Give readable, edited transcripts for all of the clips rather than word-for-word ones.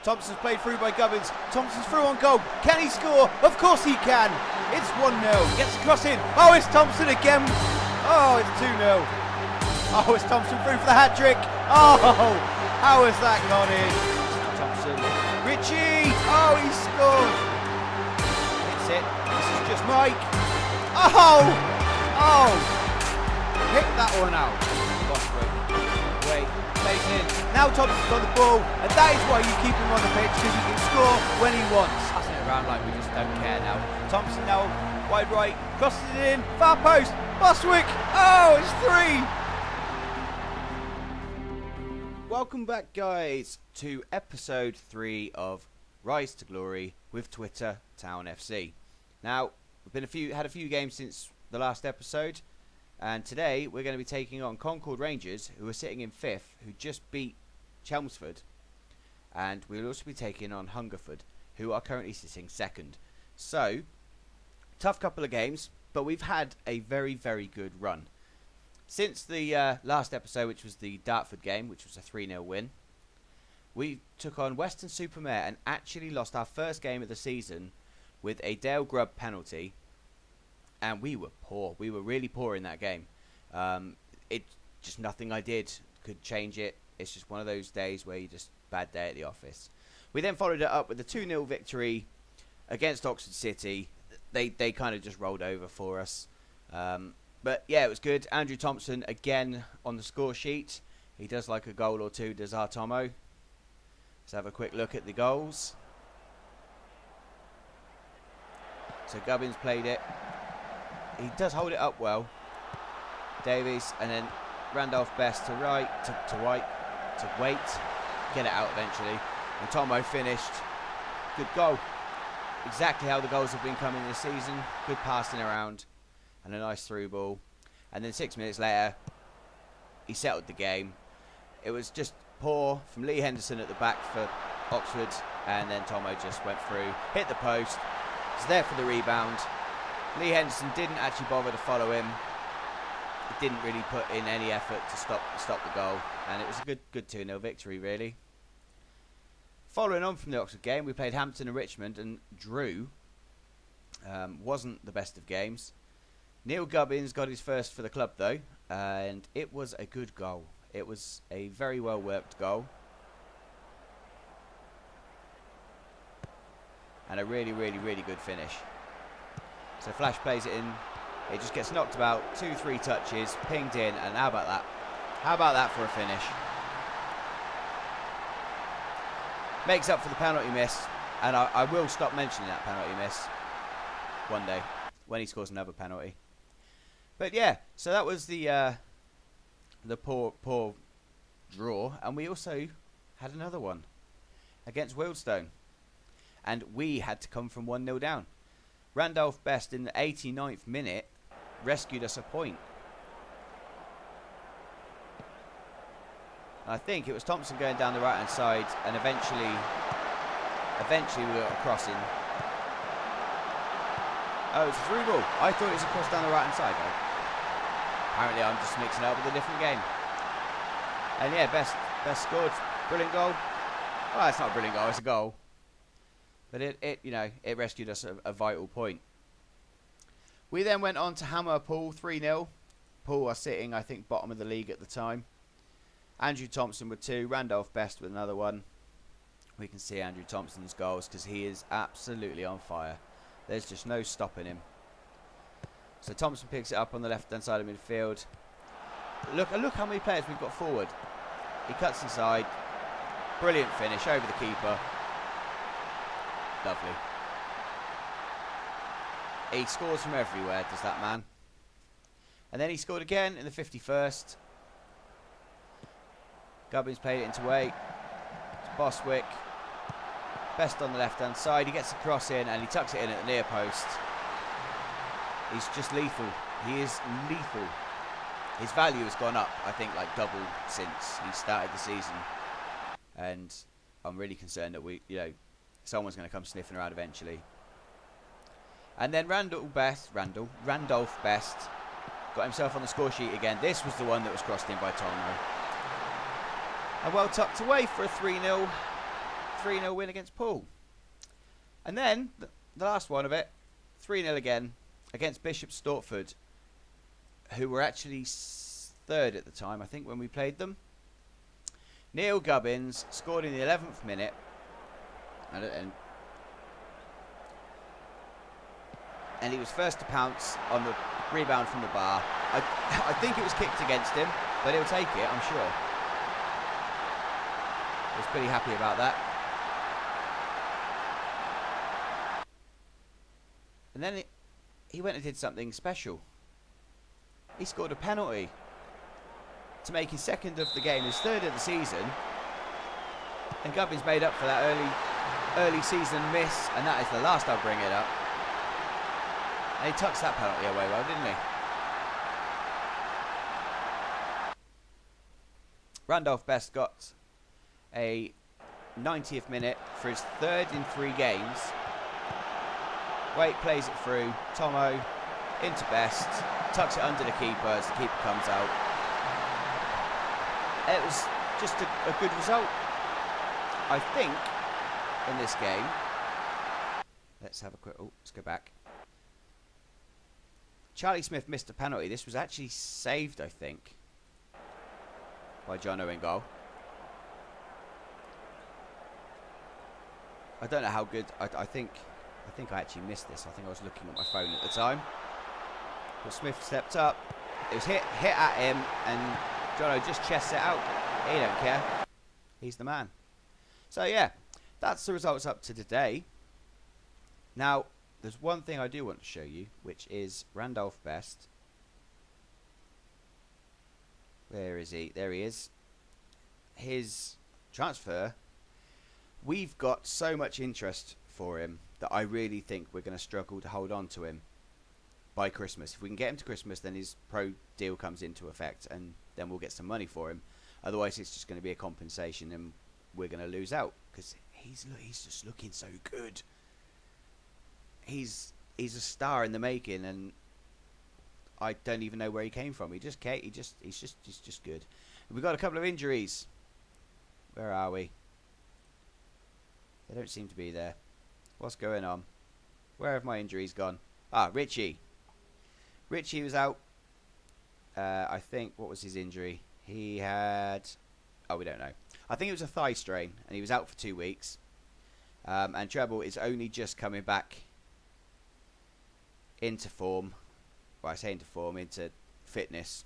Thompson's played through by Gubbins. Thompson's through on goal. Can he score? Of course he can. It's 1-0. Gets the cross in. Oh, it's Thompson again. Oh, it's 2-0. Oh, it's Thompson through for the hat-trick. Oh, how has that gone in? Thompson. Richie. Oh, he scored. Hits it. This is just Mike. Oh. Oh. Hit that one out. Wait. Plays in. Now Thompson's got the ball, and that is why you keep him on the pitch, because he can score when he wants. Passing it around like we just don't care now. Thompson now wide right, crosses it in, far post, Boswick. Oh, it's 3. Welcome back, guys, to episode 3 of Rise to Glory with Twitter Town FC. Now, we've had a few games since the last episode. And today we're going to be taking on Concord Rangers, who are sitting in 5th, who just beat Chelmsford. And we'll also be taking on Hungerford, who are currently sitting 2nd. So, tough couple of games, but we've had a very, very good run. Since the last episode, which was the Dartford game, which was a 3-0 win, we took on Weston-super-Mare and actually lost our first game of the season with a Dale Grubb penalty. And we were poor. We were really poor in that game. It just nothing I did could change it. It's just one of those days where you just bad day at the office. We then followed it up with a 2-0 victory against Oxford City. They kind of just rolled over for us. But yeah, it was good. Andrew Thompson again on the score sheet. He does like a goal or two, does our Tomo. Let's have a quick look at the goals. So Gubbins played it. He does hold it up well. Davies, and then Randolph Best to right, to White, to Wait, get it out eventually. And Tomo finished. Good goal. Exactly how the goals have been coming this season. Good passing around, and a nice through ball. And then 6 minutes later, he settled the game. It was just poor from Lee Henderson at the back for Oxford, and then Tomo just went through, hit the post. He's there for the rebound. Lee Henderson didn't actually bother to follow him. He didn't really put in any effort to stop the goal, and it was a good 2-0 victory, really. Following on from the Oxford game, we played Hampton and Richmond, and drew. Wasn't the best of games. Neil Gubbins got his first for the club, though, and it was a good goal. It was a very well worked goal, and a really, really, really good finish. So Flash plays it in. It just gets knocked about, 2-3 touches, pinged in, and how about that? How about that for a finish? Makes up for the penalty miss, and I will stop mentioning that penalty miss one day when he scores another penalty. But yeah, so that was the poor draw, and we also had another one against Wealdstone, and we had to come from 1-0 down. Randolph Best in the 89th minute rescued us a point. And I think it was Thompson going down the right hand side, and eventually we got a crossing. Oh, it's a through ball. I thought it was a cross down the right hand side though. Apparently I'm just mixing it up with a different game. And yeah, Best scored. Brilliant goal. Well, it's not a brilliant goal, it's a goal. But it rescued us a vital point. We then went on to hammer Poole 3-0. Poole are sitting, I think, bottom of the league at the time. Andrew Thompson with 2, Randolph Best with another one. We can see Andrew Thompson's goals because he is absolutely on fire. There's just no stopping him. So Thompson picks it up on the left-hand side of midfield. Look how many players we've got forward. He cuts inside. Brilliant finish over the keeper. Lovely. He scores from everywhere, does that man. And then he scored again in the 51st. Gubbins played it into Way. It's Boswick. Best on the left-hand side. He gets the cross in and he tucks it in at the near post. He's just lethal. He is lethal. His value has gone up, I think, like double since he started the season. And I'm really concerned that someone's going to come sniffing around eventually. And then Randolph Best got himself on the score sheet again. This was the one that was crossed in by Tomo. And well tucked away for a 3-0 3-0 win against Poole. And then, the last one of it, 3-0 again against Bishop Stortford, who were actually third at the time, I think, when we played them. Neil Gubbins scored in the 11th minute. And he was first to pounce on the rebound from the bar. I think it was kicked against him, but he'll take it, I'm sure. I was pretty happy about that. And then he went and did something special. He scored a penalty to make his second of the game, his third of the season. And Gubbins made up for that early season miss, and that is the last I'll bring it up. And he tucks that penalty away well, didn't he? Randolph Best got a 90th minute for his third in 3 games. Wait plays it through. Tomo into Best. Tucks it under the keeper as the keeper comes out. It was just a good result. I think in this game. Let's have a quick... Oh, let's go back. Charlie Smith missed a penalty. This was actually saved, I think, by John Owen goal. I don't know how good. I think I actually missed this. I think I was looking at my phone at the time. But Smith stepped up. It was hit at him, and Jono just chests it out. He don't care. He's the man. So yeah, that's the results up to today. Now, there's one thing I do want to show you, which is Randolph Best. Where is he? There he is. His transfer. We've got so much interest for him that I really think we're going to struggle to hold on to him by Christmas. If we can get him to Christmas, then his pro deal comes into effect, and then we'll get some money for him. Otherwise, it's just going to be a compensation, and we're going to lose out because he's just looking so good. He's a star in the making, and I don't even know where he came from. He's just good. We've got a couple of injuries. Where are we? They don't seem to be there. What's going on? Where have my injuries gone? Ah, Richie. Richie was out. I think, what was his injury? He had... Oh, we don't know. I think it was a thigh strain, and he was out for 2 weeks. And Treble is only just coming back into form. Well, I say into form, into fitness.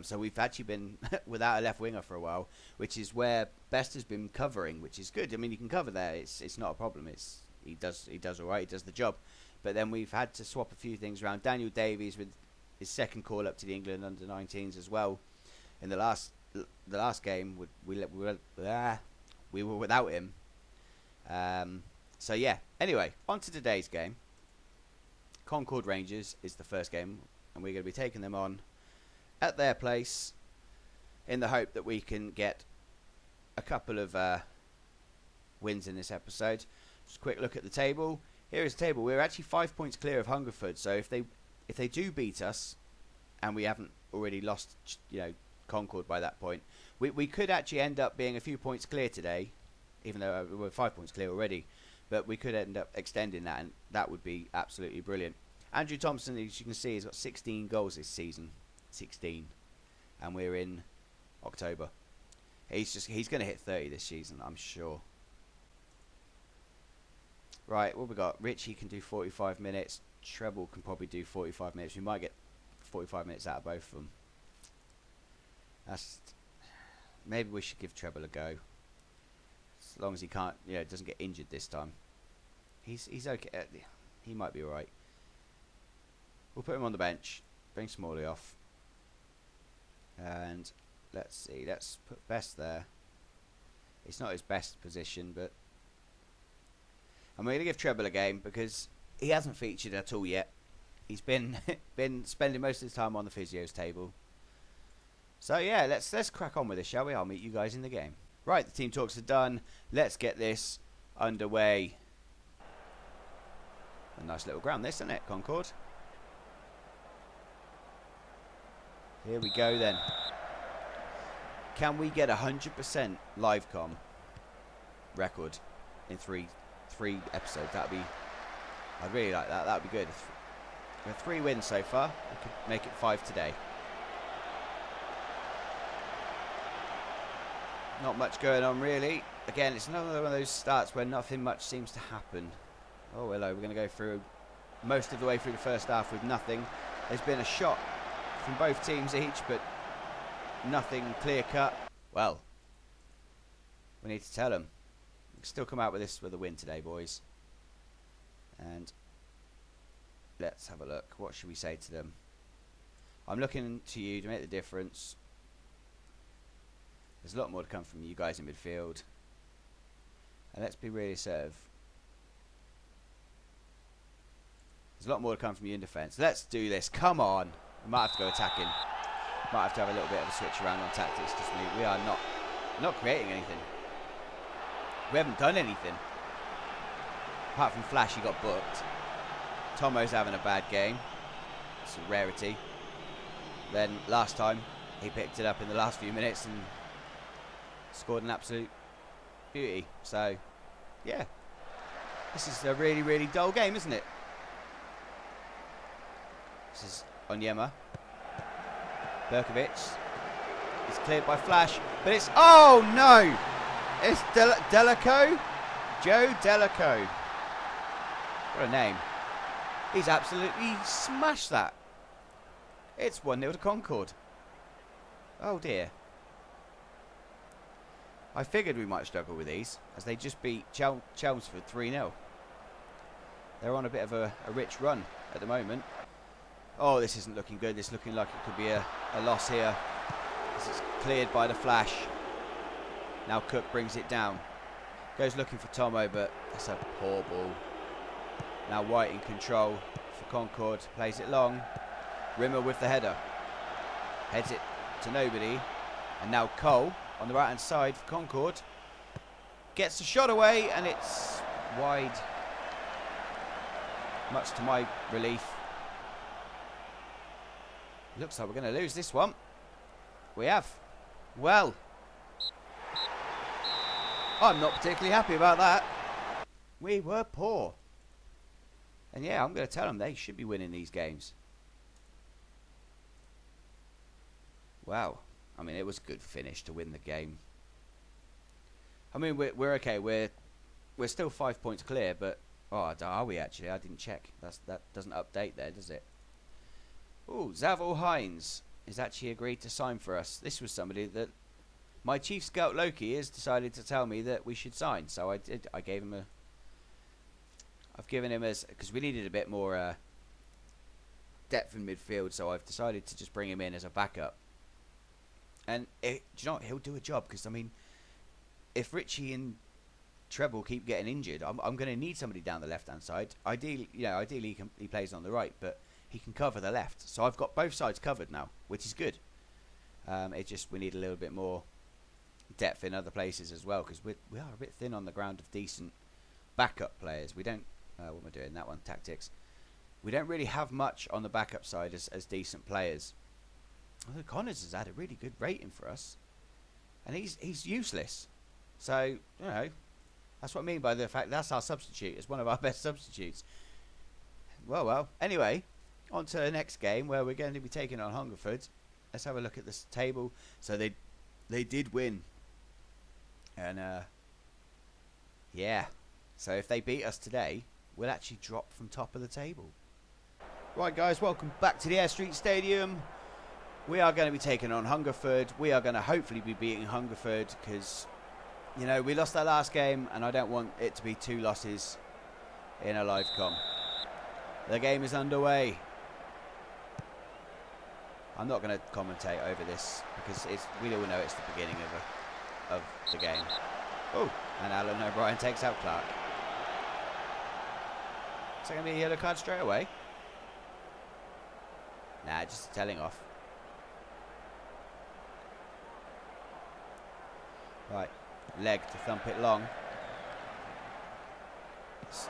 So we've actually been without a left winger for a while, which is where Best has been covering, which is good. I mean, you can cover there. It's not a problem. He does all right. He does the job. But then we've had to swap a few things around. Daniel Davies with his second call up to the England under-19s as well. In the last game, we were without him. So yeah. Anyway, on to today's game. Concord Rangers is the first game, and we're going to be taking them on at their place in the hope that we can get a couple of wins in this episode. Just a quick look at the table. Here is the table. We're actually 5 points clear of Hungerford, so if they do beat us, and we haven't already lost, Concord by that point, we could actually end up being a few points clear today, even though we're 5 points clear already. But we could end up extending that, and that would be absolutely brilliant. Andrew Thompson, as you can see, has got 16 goals this season. 16. And we're in October. He's going to hit 30 this season, I'm sure. Right, what we got? Richie can do 45 minutes. Treble can probably do 45 minutes. We might get 45 minutes out of both of them. Maybe we should give Treble a go. As long as he can't, doesn't get injured this time. He's okay. He might be alright. We'll put him on the bench. Bring Smalley off. And let's see. Let's put Best there. It's not his best position, but I'm going to give Treble a game because he hasn't featured at all yet. He's been spending most of his time on the physio's table. So yeah, let's crack on with this, shall we? I'll meet you guys in the game. Right, the team talks are done. Let's get this underway. A nice little ground, this, isn't it, Concord? Here we go then. Can we get 100% live com record? in three episodes. I'd really like that. That'd be good. We have 3 wins so far. We could make it 5 today. Not much going on really. Again, it's another one of those starts where nothing much seems to happen. Oh hello, we're going to go through most of the way through the first half with nothing. There's been a shot from both teams each, but nothing clear cut. Well, we need to tell them. We can still come out with this with a win today, boys. And let's have a look. What should we say to them? I'm looking to you to make the difference. There's a lot more to come from you guys in midfield. And let's be really assertive. There's a lot more to come from you in defence. Let's do this. Come on. We might have to go attacking. Might have to have a little bit of a switch around on tactics because we are not creating anything. We haven't done anything. Apart from Flash, he got booked. Tomo's having a bad game. It's a rarity. Then last time, he picked it up in the last few minutes and scored an absolute beauty. So, yeah. This is a really, really dull game, isn't it? This is Onyema. Berkovic. It's cleared by Flash. But it's... Oh, no! It's Delaco? Joe Delaco. What a name. He's absolutely smashed that. It's 1-0 to Concord. Oh, dear. I figured we might struggle with these, as they just beat Chelmsford 3-0. They're on a bit of a rich run at the moment. Oh, this isn't looking good. This is looking like it could be a loss here. This is cleared by the Flash. Now Cook brings it down. Goes looking for Tomo, but that's a poor ball. Now White in control for Concord. Plays it long. Rimmer with the header. Heads it to nobody. And now Cole on the right hand side for Concord. Gets the shot away and it's wide. Much to my relief. Looks like we're going to lose this one. We have. Well, I'm not particularly happy about that. We were poor. And yeah, I'm going to tell them they should be winning these games. Wow. I mean, it was a good finish to win the game. I mean, we're okay. We're still 5 points clear, but... Oh, are we actually? I didn't check. That doesn't update there, does it? Oh, Zavil Hines has actually agreed to sign for us. This was somebody that my chief scout Loki has decided to tell me that we should sign. So I did. I gave him a... I've given him as... Because we needed a bit more depth in midfield, so I've decided to just bring him in as a backup. And do you know what? He'll do a job, because, I mean, if Richie and Treble keep getting injured, I'm going to need somebody down the left-hand side. Ideally, he plays on the right, but he can cover the left. So I've got both sides covered now, which is good. It's just we need a little bit more depth in other places as well, because we are a bit thin on the ground of decent backup players. We don't... what am I doing? That one, tactics. We don't really have much on the backup side as decent players. Although Connors has had a really good rating for us. And he's useless. So, you know, that's what I mean by the fact that's our substitute. It's one of our best substitutes. Well. Anyway, on to the next game where we're going to be taking on Hungerford. Let's have a look at this table. So they did win. And, yeah. So if they beat us today, we'll actually drop from top of the table. Right, guys, welcome back to the Air Street Stadium. We are going to be taking on Hungerford. We are going to hopefully be beating Hungerford because, you know, we lost our last game and I don't want it to be 2 losses in a live com. The game is underway. I'm not going to commentate over this because we all know it's the beginning of the game. Oh, and Alan O'Brien takes out Clark. Is that going to be a yellow card straight away? Nah, just a telling off. Right, leg to thump it long. It's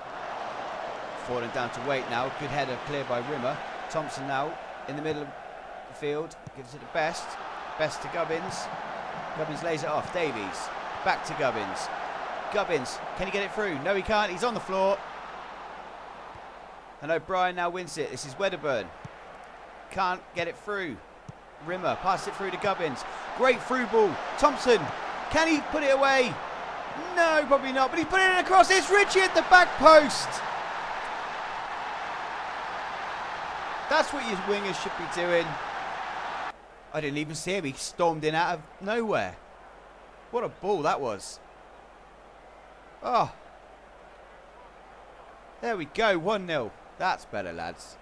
falling down to weight now. Good header cleared by Rimmer. Thompson now in the middle of the field. Gives it the best. Best to Gubbins. Gubbins lays it off. Davies. Back to Gubbins. Gubbins, can he get it through? No, he can't. He's on the floor. And O'Brien now wins it. This is Wedderburn. Can't get it through. Rimmer passes it through to Gubbins. Great through ball. Thompson, can he put it away? No, probably not. But he's putting it across. It's Richie at the back post. That's what your wingers should be doing. I didn't even see him. He stormed in out of nowhere. What a ball that was. Oh. There we go. 1-0. That's better, lads.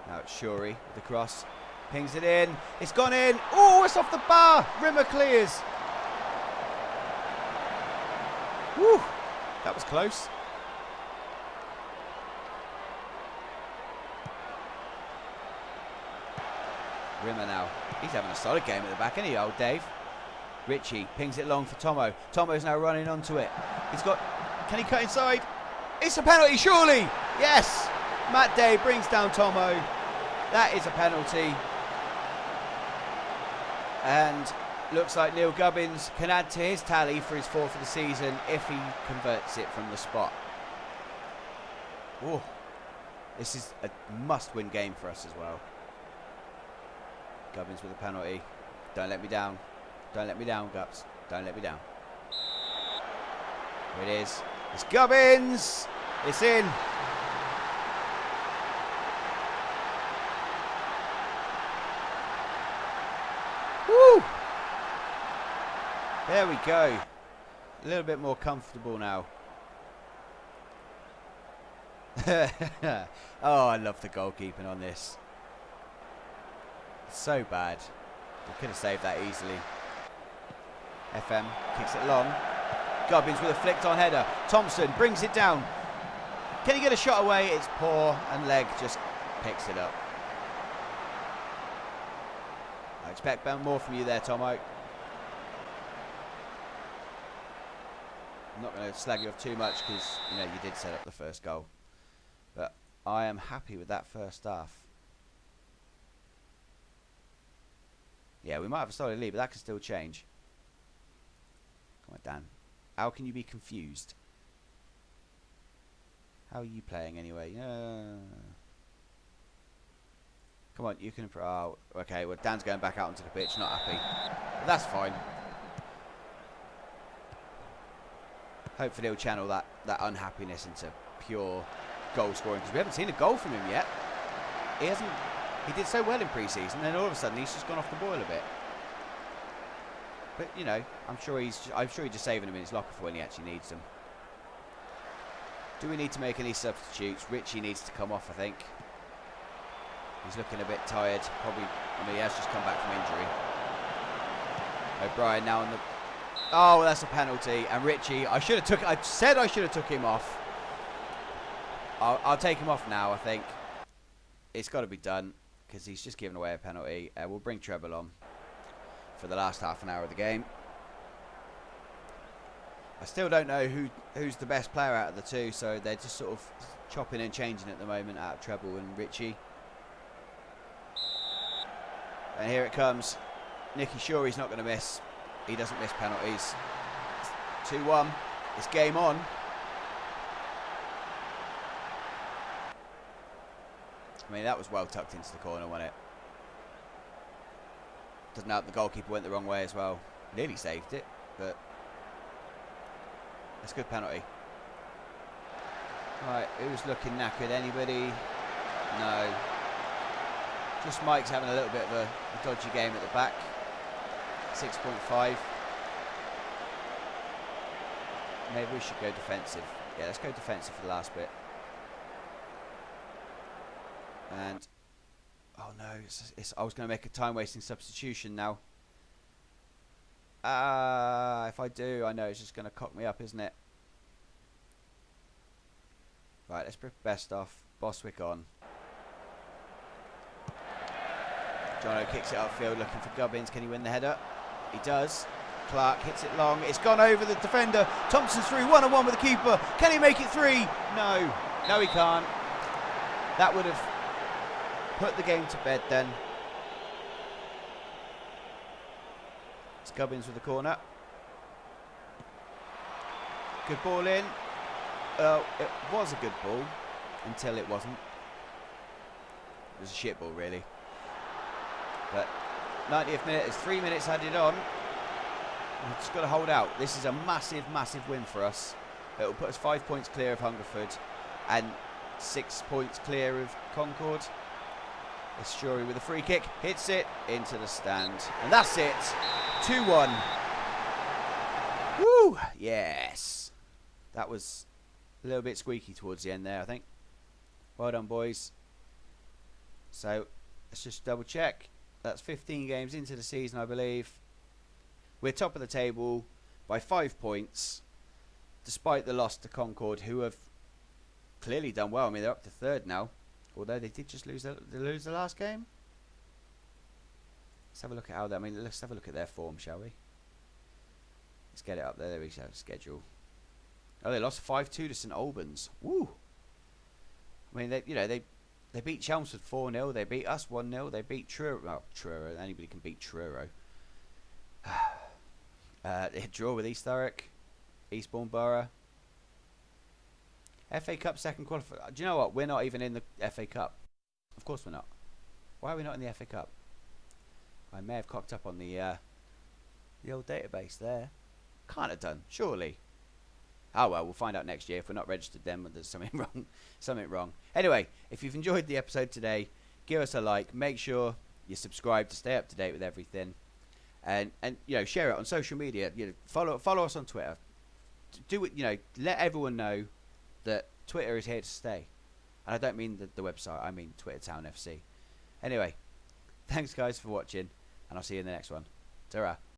Now it's Shuri with the cross. Pings it in. It's gone in. Oh, it's off the bar. Rimmer clears. Woo. That was close. Rimmer now. He's having a solid game at the back, isn't he, old Dave? Richie pings it long for Tomo. Tomo's now running onto it. He's got... Can he cut inside? It's a penalty, surely! Yes! Matt Day brings down Tomo. That is a penalty. And looks like Neil Gubbins can add to his tally for his 4th of the season if he converts it from the spot. Oh, this is a must-win game for us as well. Gubbins with a penalty. Don't let me down. Don't let me down, Gups. Don't let me down. Here it is. It's Gubbins. It's in. Woo! There we go. A little bit more comfortable now. Oh, I love the goalkeeping on this. It's so bad. We could have saved that easily. FM kicks it long. Gubbins with a flicked on header. Thompson brings it down. Can he get a shot away? It's poor, and Leg just picks it up. I expect more from you there, Tomo. I'm not going to slag you off too much because you know you did set up the first goal. But I am happy with that first half. Yeah, we might have a solid lead, but that can still change. Come on, Dan. How can you be confused? How are you playing anyway? Come on, you can... Oh, okay, well, Dan's going back out onto the pitch, not happy. But that's fine. Hopefully he'll channel that unhappiness into pure goal scoring, because we haven't seen a goal from him yet. He did so well in pre-season, then all of a sudden he's just gone off the boil a bit. But you know, I'm sure he's just saving them in his locker for when he actually needs them. Do we need to make any substitutes? Richie needs to come off, I think. He's looking a bit tired. Probably, I mean, he has just come back from injury. O'Brien now on the... Oh, that's a penalty. And Richie, I said I should have took him off. I'll take him off now, I think. It's got to be done, because he's just given away a penalty. We'll bring Treble on for the last half an hour of the game. I still don't know who's the best player out of the two, so they're just sort of chopping and changing at the moment out of Treble and Richie. And here it comes. Nicky Shuri's not going to miss. He doesn't miss penalties. 2-1. It's game on. I mean, that was well tucked into the corner, wasn't it? Doesn't help the goalkeeper went the wrong way as well. Nearly saved it, but it's a good penalty. Right, who's looking knackered? Anybody? No. Just Mike's having a little bit of a dodgy game at the back. 6.5. Maybe we should go defensive. Yeah, let's go defensive for the last bit. And oh no, I was going to make a time-wasting substitution now. If I do, I know it's just going to cock me up, isn't it? Right, let's put best off. Boswick on. Jono kicks it upfield, looking for Gubbins. Can he win the header? He does. Clark hits it long. It's gone over the defender. Thompson's through, one-on-one with the keeper. Can he make it three? No. No, he can't. That would have put the game to bed then. It's Gubbins with the corner. Good ball in. It was a good ball until it wasn't. It was a shit ball, really. But 90th minute, there's 3 minutes added on. We've just got to hold out. This is a massive, massive win for us. It will put us 5 points clear of Hungerford and 6 points clear of Concord. It's Shuri with a free kick, hits it into the stand. And that's it. 2-1. Woo! Yes. That was a little bit squeaky towards the end there, I think. Well done, boys. So, let's just double check. That's 15 games into the season, I believe. We're top of the table by 5 points, despite the loss to Concord, who have clearly done well. I mean, they're up to third now, although they did just lose the last game. Let's have a look at how that. I mean, let's have a look at their form, shall we? Let's get it up there. There we go. Schedule. Oh, they lost 5-2 to St Albans. Woo! I mean, they beat Chelmsford 4-0. They beat us 1-0. They beat Truro. Well, Truro. Anybody can beat Truro. They draw with East Thurrock, Eastbourne Borough. FA Cup second qualifier. Do you know what? We're not even in the FA Cup. Of course we're not. Why are we not in the FA Cup? I may have cocked up on the old database there. Can't have done, surely. Oh well, we'll find out next year. If we're not registered then there's something wrong. Something wrong. Anyway, if you've enjoyed the episode today, give us a like. Make sure you subscribe to stay up to date with everything. And share it on social media. Follow us on Twitter. Do it. Let everyone know that Twitter is here to stay. And I don't mean the website. I mean Twitter Town FC. Anyway, thanks guys for watching, and I'll see you in the next one. Ta-ra.